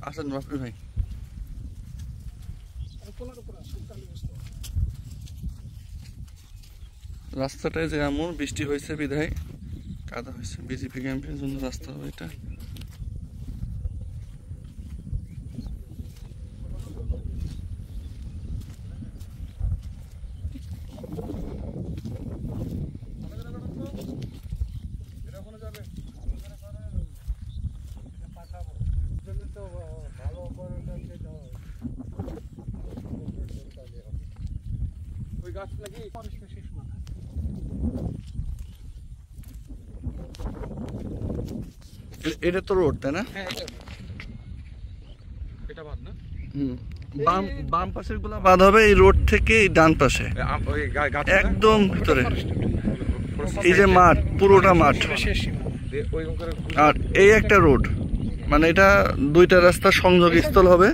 আসেন রাফি ভাই। রাস্তাটায় যে এমন বৃষ্টি হয়েছে বিধায় কাদা হয়েছে। বিজেপি ক্যাম্পের জন্য রাস্তা হবে এটা। এটা তো রোড তাই না? বাম পাশের গুলা বাদ হবে এই রোড থেকে ডান পাশে একদম ভিতরে। এই যে মাঠ, পুরোটা মাঠ, আর এই একটা রোড, মানে এটা দুইটা রাস্তা সংযোগ স্থল হবে।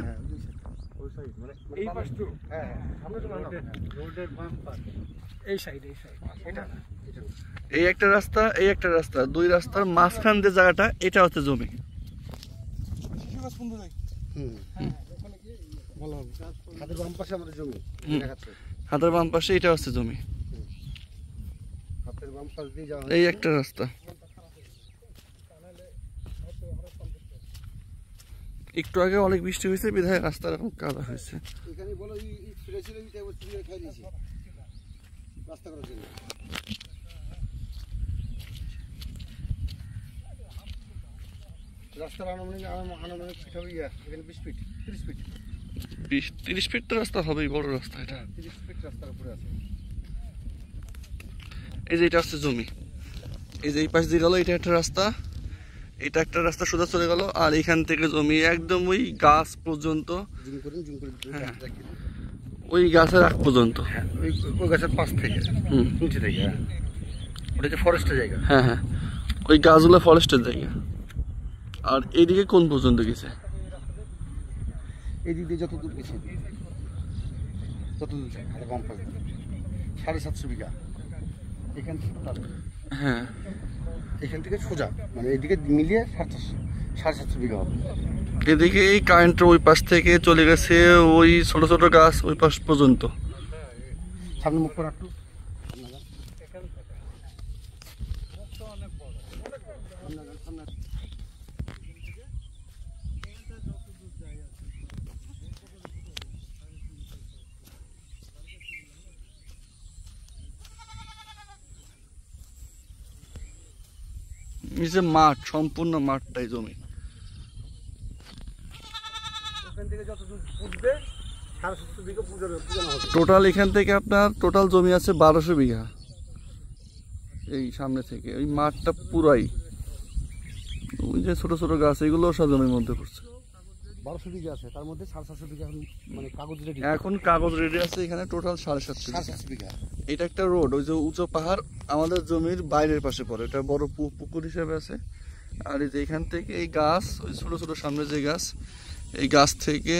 এই একটা রাস্তা, এই একটা রাস্তা, দুই রাস্তার মাঝখান যে জায়গাটা, এটা হচ্ছে জমি। হাতের বাম পাশে এটা হচ্ছে জমি। এই একটা রাস্তা। একটু আগে অনেক বৃষ্টি হয়েছে বিধায় রাস্তা এরকম কাদা হয়েছে। আনুমানিক হবে 30 ফিট তো রাস্তা হবেই, বড় রাস্তা এটা। 30 ফিট রাস্তার উপরে আছে। এই যে এটা হচ্ছে জমি। এই যে এই পাশ দিয়ে গেল, এটা একটা রাস্তা, এটা একটা রাস্তা সোজা চলে গেল, আর এখান থেকে জমি একদম ওই গাছ পর্যন্ত, ওই গাছের আগ পর্যন্ত, ওই গাছের পাশ থেকে নিচে থেকে। ওটা যে ফরেস্টের জায়গা। হ্যাঁ হ্যাঁ, ওই গাছগুলো ফরেস্টের জায়গা। আর এইদিকে কোন পর্যন্ত গেছে? এই দিক দিয়ে যতদূর গেছে, যতদূর 750 বিঘা এখান থেকে। হ্যাঁ, এখান থেকে সোজা, মানে এইদিকে মিলিয়ে 750 বিঘা হবে। এদিকে এই কারেন্টের ওই পাশ থেকে চলে গেছে ওই ছোট ছোট গাছ ওই পাশ পর্যন্ত। সামনে মুখ করা একটু। এই যে মাঠ, সম্পূর্ণ মাঠটাই জমি। টোটাল এখান থেকে আপনার টোটাল জমি আছে 1200 বিঘা। এই সামনে থেকে ওই মাঠটা পুরাই, ওই যে ছোট ছোট গাছ, এগুলো সব জমির মধ্যে পড়ছে। 1200 বিঘা আছে, তার মধ্যে 750 বিঘা মানে কাগজ রেডি। এখন কাগজ রেডি আছে এখানে টোটাল 750 বিঘা। এটা একটা রোড, ওই যে উঁচু পাহাড় আমাদের জমির বাইরের পাশে পড়ে, এটা বড় পুকুর হিসেবে আছে। আর এই যে এখান থেকে এই গাছ, ওই ছোট ছোট সামনে যে গাছ, এই গাছ থেকে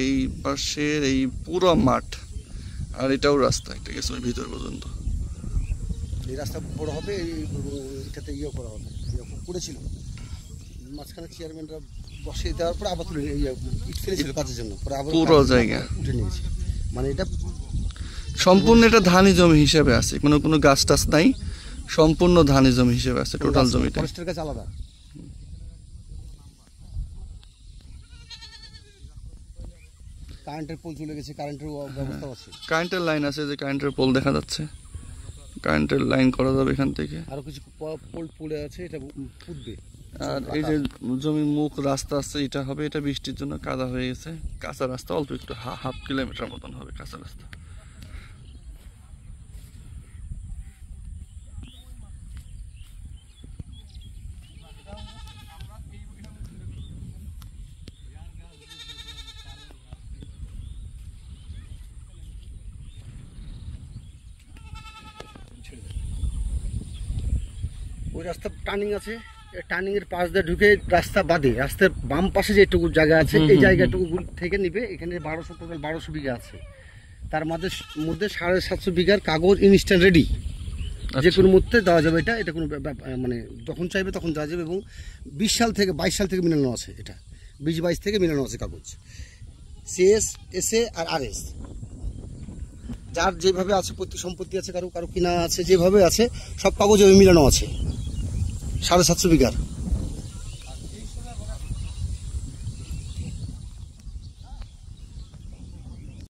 এই পাশের এই পুরো মাঠ, আর এটাও রাস্তা একটা গেছে ওই ভিতর পর্যন্ত। এই রাস্তা বড় হবে, এটাতে ইয়ে করা হবে, করেছিল মাঝখানে চেয়ারম্যানরা বসে দেওয়ার পরে আবার তুলে ইট ফেলেছিল কাজের জন্য, পরে আবার পুরো জায়গা উঠে নিয়েছে। মানে এটা সম্পূর্ণ এটা ধানি জমি হিসেবে আছে, কোনো গাছ টাছ নাই, সম্পূর্ণ ধানি জমি হিসেবে আছে টোটাল জমিটা। ফরেস্টের কাছে আলাদা। কারেন্টের পোল চলে গেছে, কারেন্টের ব্যবস্থা আছে, কারেন্টের লাইন আছে, যে কারেন্টের পোল দেখা যাচ্ছে, কারেন্টের লাইন করা যাবে এখান থেকে। আরো কিছু পোল পড়ে আছে, এটা পুঁতবে। আর এই যে জমির মুখ রাস্তা আছে, এটা হবে, এটা বৃষ্টির জন্য কাদা হয়ে গেছে। কাঁচা রাস্তা অল্প একটু, হাফ কিলোমিটার মতন হবে কাঁচা রাস্তা। ওই রাস্তা টার্নিং আছে, টার্নিং এর পাশ দিয়ে ঢুকে রাস্তা বাদে রাস্তার বাম পাশে যেটুকু জায়গা আছে, এই জায়গাটুকু থেকে নিবে। এখানে 1200 বিঘা আছে, তার মধ্যে 750 বিঘার কাগজ ইনস্ট্যান্ট রেডি, যে কোনো মুহূর্তে দেওয়া যাবে। এটা কোনো মানে যখন চাইবে তখন দেওয়া যাবে। এবং 22 সাল থেকে মিলানো আছে। এটা 20-22 থেকে মিলানো আছে কাগজ, সিএস, এসএ আর আরএস, যার যেভাবে আছে প্রত্যেক সম্পত্তি আছে, কারো কারো কিনা আছে, যেভাবে আছে সব কাগজে মিলানো আছে 750 বিঘার।